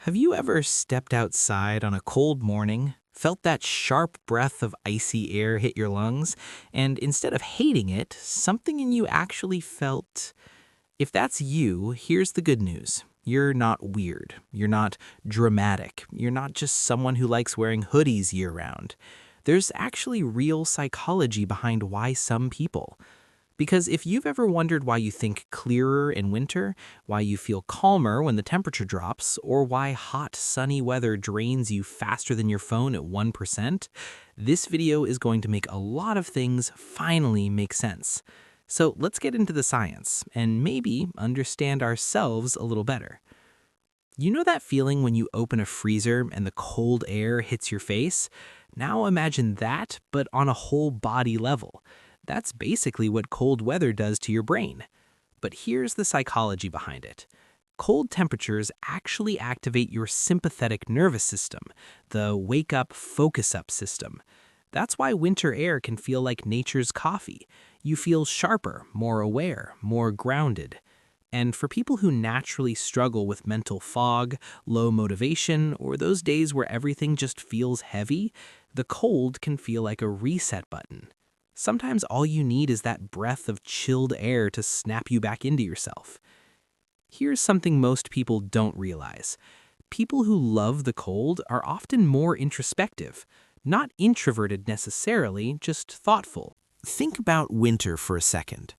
Have you ever stepped outside on a cold morning, felt that sharp breath of icy air hit your lungs, and instead of hating it, something in you actually felt? If that's you, here's the good news. You're not weird. You're not dramatic. You're not just someone who likes wearing hoodies year round. There's actually real psychology behind why some people. Because if you've ever wondered why you think clearer in winter, why you feel calmer when the temperature drops, or why hot, sunny weather drains you faster than your phone at 1%, this video is going to make a lot of things finally make sense. So let's get into the science and maybe understand ourselves a little better. You know that feeling when you open a freezer and the cold air hits your face? Now imagine that, but on a whole body level. That's basically what cold weather does to your brain. But here's the psychology behind it. Cold temperatures actually activate your sympathetic nervous system, the wake up, focus up system. That's why winter air can feel like nature's coffee. You feel sharper, more aware, more grounded. And for people who naturally struggle with mental fog, low motivation, or those days where everything just feels heavy, the cold can feel like a reset button. Sometimes all you need is that breath of chilled air to snap you back into yourself. Here's something most people don't realize. People who love the cold are often more introspective, not introverted necessarily, just thoughtful. Think about winter for a second.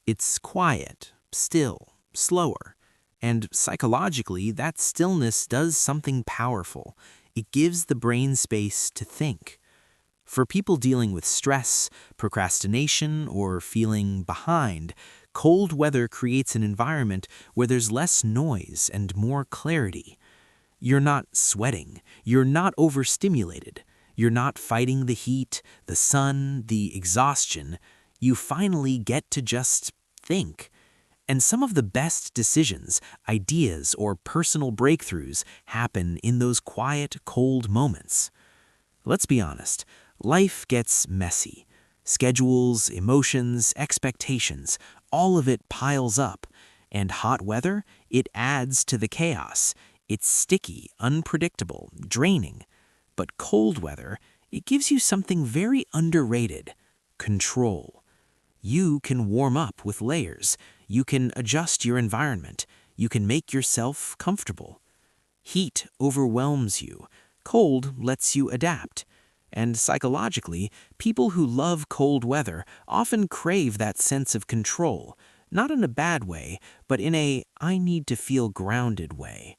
It's quiet, still, slower, and psychologically, that stillness does something powerful. It gives the brain space to think. For people dealing with stress, procrastination, or feeling behind, cold weather creates an environment where there's less noise and more clarity. You're not sweating. You're not overstimulated. You're not fighting the heat, the sun, the exhaustion. You finally get to just think. And some of the best decisions, ideas, or personal breakthroughs happen in those quiet, cold moments. Let's be honest. Life gets messy. Schedules, emotions, expectations, all of it piles up. And hot weather, it adds to the chaos. It's sticky, unpredictable, draining. But cold weather, it gives you something very underrated: control. You can warm up with layers. You can adjust your environment. You can make yourself comfortable. Heat overwhelms you. Cold lets you adapt. And psychologically, people who love cold weather often crave that sense of control, not in a bad way, but in a "I need to feel grounded" way.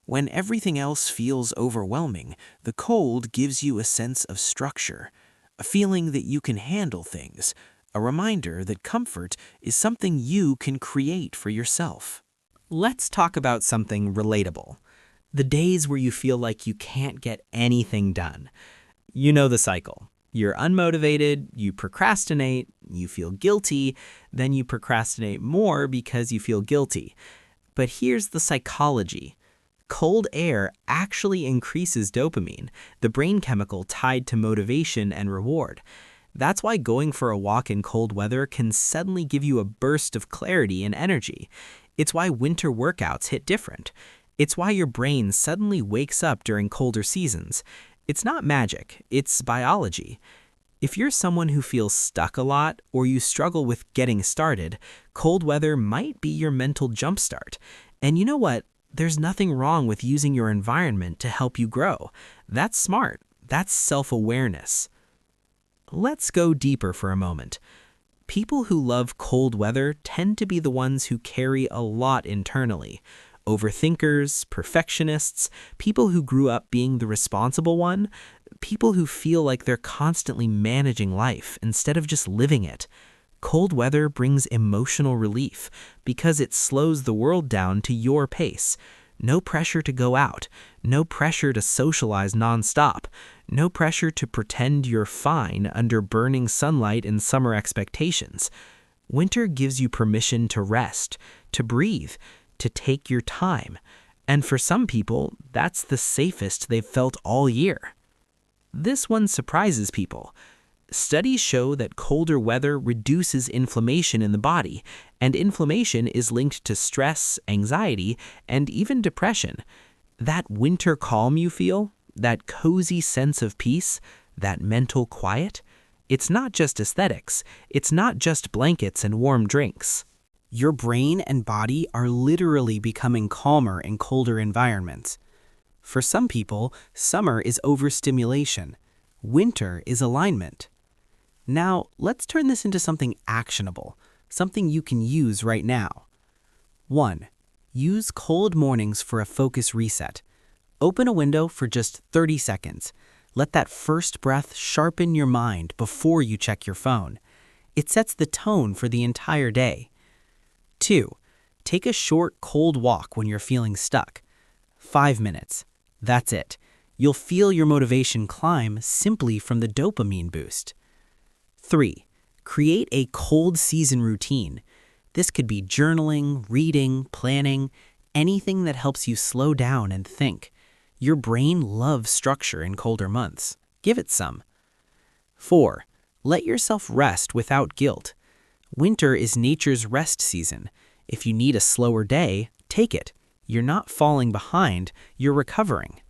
When everything else feels overwhelming, the cold gives you a sense of structure, a feeling that you can handle things, a reminder that comfort is something you can create for yourself. Let's talk about something relatable. The days where you feel like you can't get anything done. You know the cycle. You're unmotivated, you procrastinate, you feel guilty, then you procrastinate more because you feel guilty. But here's the psychology. Cold air actually increases dopamine, the brain chemical tied to motivation and reward. That's why going for a walk in cold weather can suddenly give you a burst of clarity and energy. It's why winter workouts hit different. It's why your brain suddenly wakes up during colder seasons. It's not magic, it's biology. If you're someone who feels stuck a lot or you struggle with getting started, cold weather might be your mental jumpstart. And you know what? There's nothing wrong with using your environment to help you grow. That's smart. That's self-awareness. Let's go deeper for a moment. People who love cold weather tend to be the ones who carry a lot internally. Overthinkers, perfectionists, people who grew up being the responsible one, people who feel like they're constantly managing life instead of just living it. Cold weather brings emotional relief because it slows the world down to your pace. No pressure to go out, no pressure to socialize nonstop, no pressure to pretend you're fine under burning sunlight and summer expectations. Winter gives you permission to rest, to breathe, to take your time. And for some people, that's the safest they've felt all year. This one surprises people. Studies show that colder weather reduces inflammation in the body, and inflammation is linked to stress, anxiety, and even depression. That winter calm you feel, that cozy sense of peace, that mental quiet, it's not just aesthetics, it's not just blankets and warm drinks. Your brain and body are literally becoming calmer in colder environments. For some people, summer is overstimulation. Winter is alignment. Now, let's turn this into something actionable, something you can use right now. 1. Use cold mornings for a focus reset. Open a window for just 30 seconds. Let that first breath sharpen your mind before you check your phone. It sets the tone for the entire day. 2. Take a short, cold walk when you're feeling stuck. 5 minutes. That's it. You'll feel your motivation climb simply from the dopamine boost. 3. Create a cold season routine. This could be journaling, reading, planning, anything that helps you slow down and think. Your brain loves structure in colder months. Give it some. 4. Let yourself rest without guilt. Winter is nature's rest season. If you need a slower day, take it. You're not falling behind, you're recovering.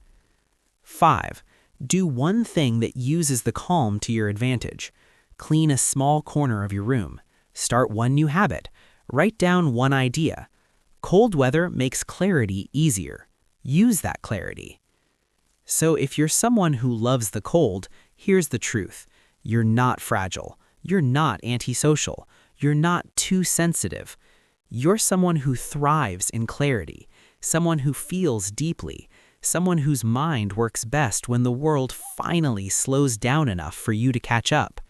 5. Do one thing that uses the calm to your advantage. Clean a small corner of your room. Start one new habit. Write down one idea. Cold weather makes clarity easier. Use that clarity. So if you're someone who loves the cold, here's the truth. You're not fragile. You're not antisocial. You're not too sensitive. You're someone who thrives in clarity, someone who feels deeply, someone whose mind works best when the world finally slows down enough for you to catch up.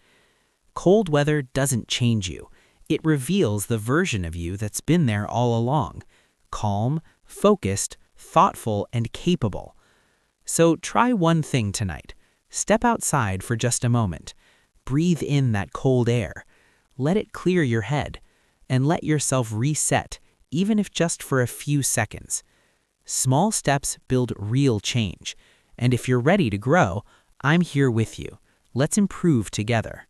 Cold weather doesn't change you. It reveals the version of you that's been there all along. Calm, focused, thoughtful, and capable. So try one thing tonight. Step outside for just a moment. Breathe in that cold air. Let it clear your head. And let yourself reset, even if just for a few seconds. Small steps build real change. And if you're ready to grow, I'm here with you. Let's improve together.